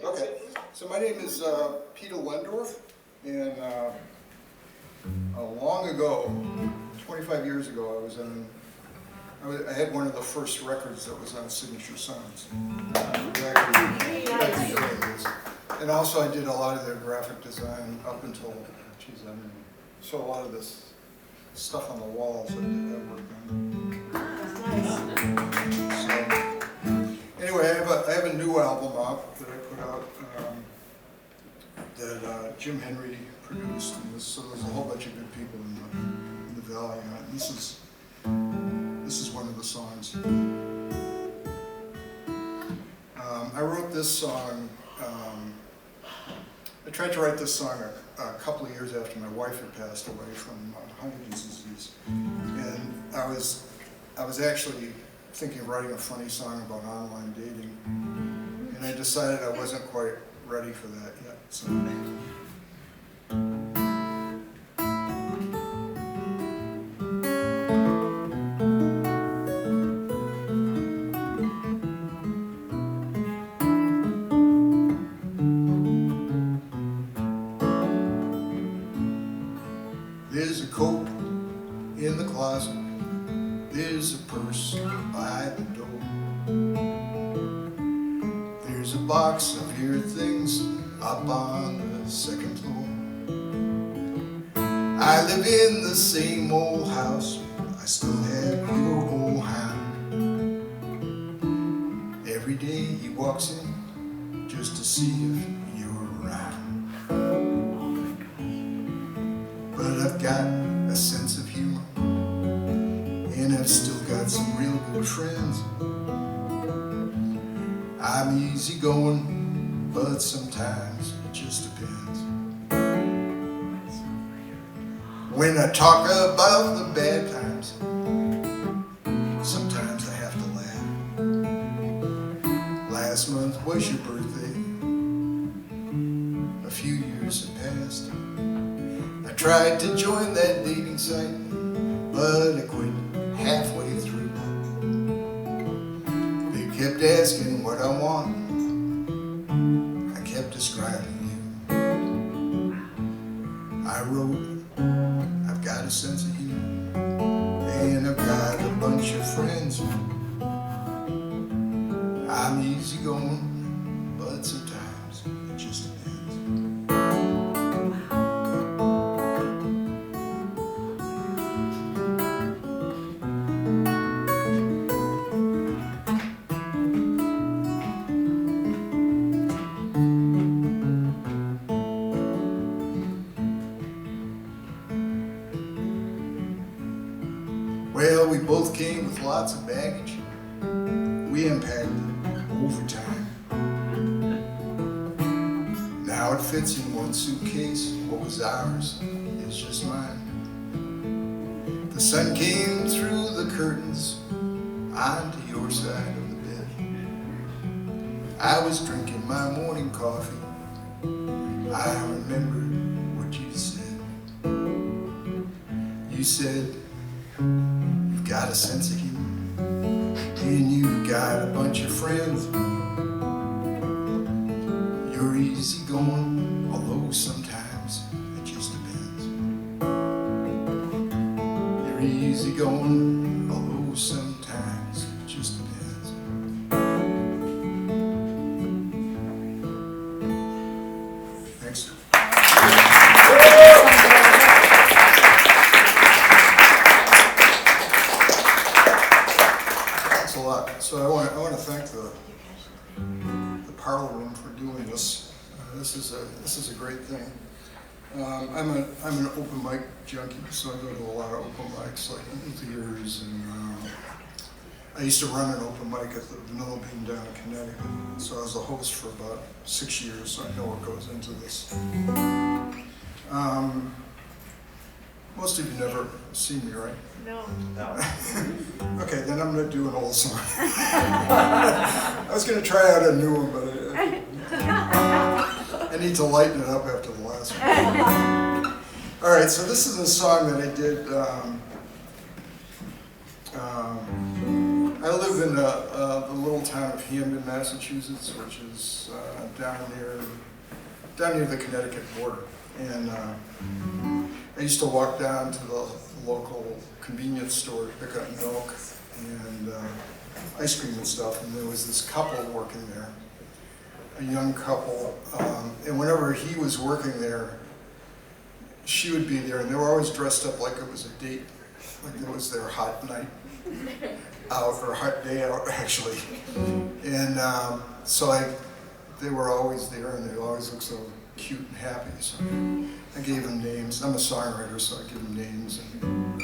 Okay, so my name is Peter Lehndorff, and long ago, 25 years ago, I had one of the first records that was on Signature Sounds. Back in the early days. And also I did a lot of their graphic design up until, so a lot of this stuff on the walls I worked on. So, anyway, I have a new album out that I put out that Jim Henry produced, and so there's a whole bunch of good people in the valley on it. And this is one of the songs. I wrote this song. I tried to write this song a couple of years after my wife had passed away from Huntington's disease, and I was actually thinking of writing a funny song about online dating, and I decided I wasn't quite ready for that yet. So. There's a coat in the closet, there's a purse by the door, there's a box of your things up on the second floor. I live in the same old house, I still have your old hound. Every day he walks in just to see if you're around. But I've got a sense of humor, and I've still got some real good friends. I'm easygoing, but sometimes it just depends. When I talk about the bad times, sometimes I have to laugh. Last month was your birthday, a few years have passed. I tried to join that dating site, but I quit halfway through. They kept asking what I want, I kept describing you. I wrote, I've got a sense of humor, and I've got a bunch of friends. I'm easygoing, but sometimes it just depends. Well, we both came with lots of baggage. We unpacked it over time. Now it fits in one suitcase. What was ours is just mine. The sun came through the curtains onto your side of the bed. I was drinking my morning coffee. I remembered what you said. You said, you've got a sense of humor, and you've got a bunch of friends. You're easygoing, although sometimes it just depends. You're easygoing, although sometimes it just depends. Thanks. So I want to thank the Parlor Room for doing this. This is a great thing. I'm an open mic junkie, so I go to a lot of open mics like theaters, and I used to run an open mic at the Vanilla Bean down in Connecticut. So I was a host for about 6 years, so I know what goes into this. Most of you never seen me, right? No. Okay, then I'm going to do an old song. I was going to try out a new one, but I need to lighten it up after the last one. All right, so this is a song that I did. I live live in the little town of Hamden, Massachusetts, which is down near the Connecticut border. And I used to walk down to the local convenience store to pick up milk and ice cream and stuff. And there was this couple working there, a young couple. And whenever he was working there, she would be there, and they were always dressed up like it was a date, like it was their hot night out, or hot day out, actually. And so they were always there, and they always looked so cute and happy. So I gave them names. I'm a songwriter, so I give them names and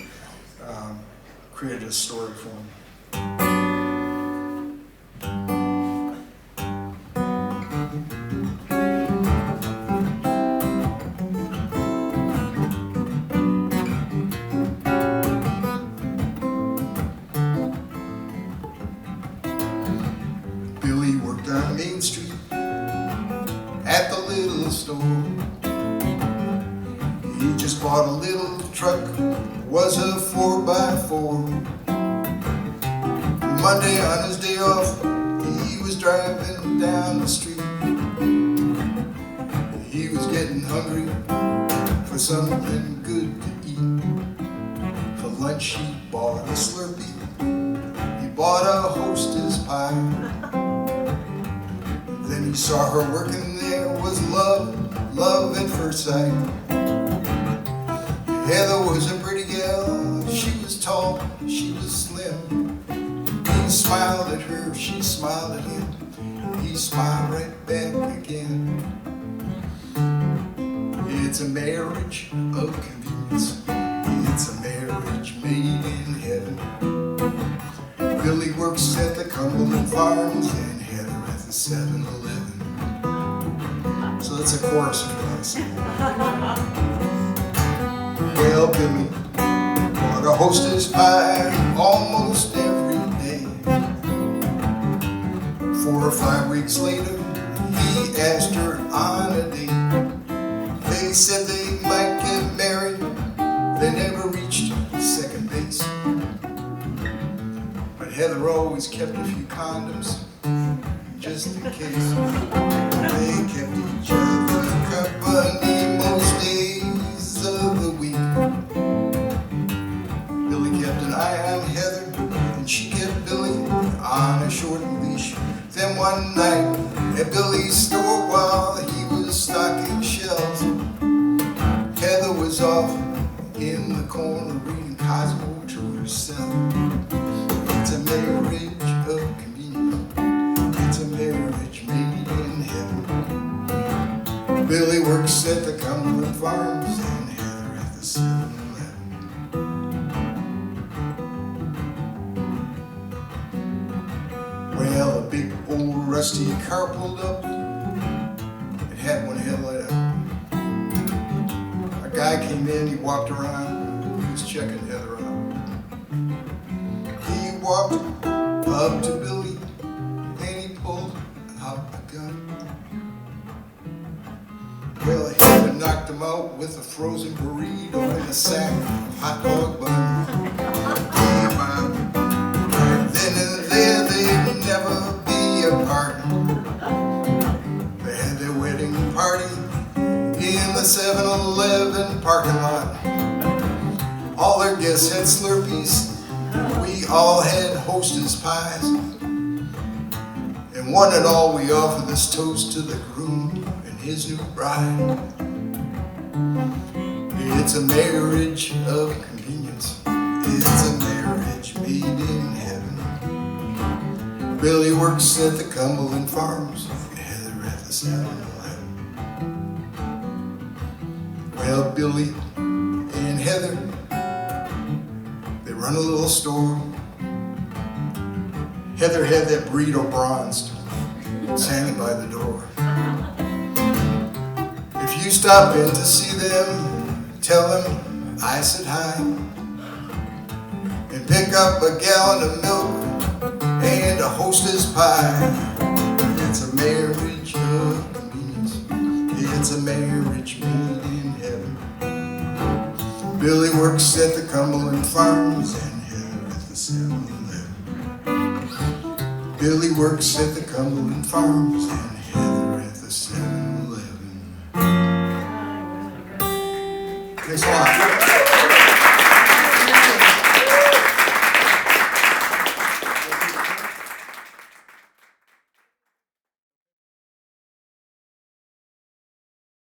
created a story for them. Billy worked on Main Street at the little store. He just bought a little truck, was a 4x4. Monday on his day off, he was driving down the street. He was getting hungry for something good to eat. For lunch he bought a Slurpee, he bought a Hostess pie. Then he saw her working there, was love at first sight. Heather was a pretty gal, she was tall, she was slim. He smiled at her, she smiled at him, he smiled right back again. It's a marriage of convenience, it's a marriage made in heaven. Billy works at the Cumberland Farms and Heather at the 7-Eleven. So that's a chorus if you want to sing. Well, Billy bought a Hostess pie almost every day. 4 or 5 weeks later, he asked her on a date. They said they might get married, they never reached second base. But Heather always kept a few condoms, just in case. They kept each other company most days of the week. Billy kept an eye on Heather, and she kept Billy on a short leash. Then one night at Billy's store while he was stocking shelves, Heather was off in the corner reading Cosmo to herself. It's a marriage of convenience, it's a marriage made in heaven. Billy works at the Cumberland Farms and Heather at the 7-Eleven. Well, a big old rusty car pulled up. It had one headlight out. A guy came in, he walked around, he was checking Heather out. He walked up to Billy and he pulled out a gun. Well, Heather knocked him out with a frozen burrito and a sack of hot dog bun. Then and there they'd never be apart. They had their wedding party in the 7-Eleven parking lot. All their guests had Slurpees, we all had Hostess pies. And one and all we offer this toast to the groom and his new bride. It's a marriage of convenience, it's a marriage made in heaven. Billy works at the Cumberland Farms, Heather at the 7-Eleven. Well, Billy and Heather, they run a little store. Heather had that burrito bronzed, it's hanging by the door. If you stop in to see them, tell them I said hi. And pick up a gallon of milk and a Hostess pie. It's a marriage of convenience, it's a marriage made in heaven. Billy works at the Cumberland Farms and Heather at the 7-Eleven. Billy works at the Cumberland Farms, and Heather at the 7-Eleven. Thanks a lot.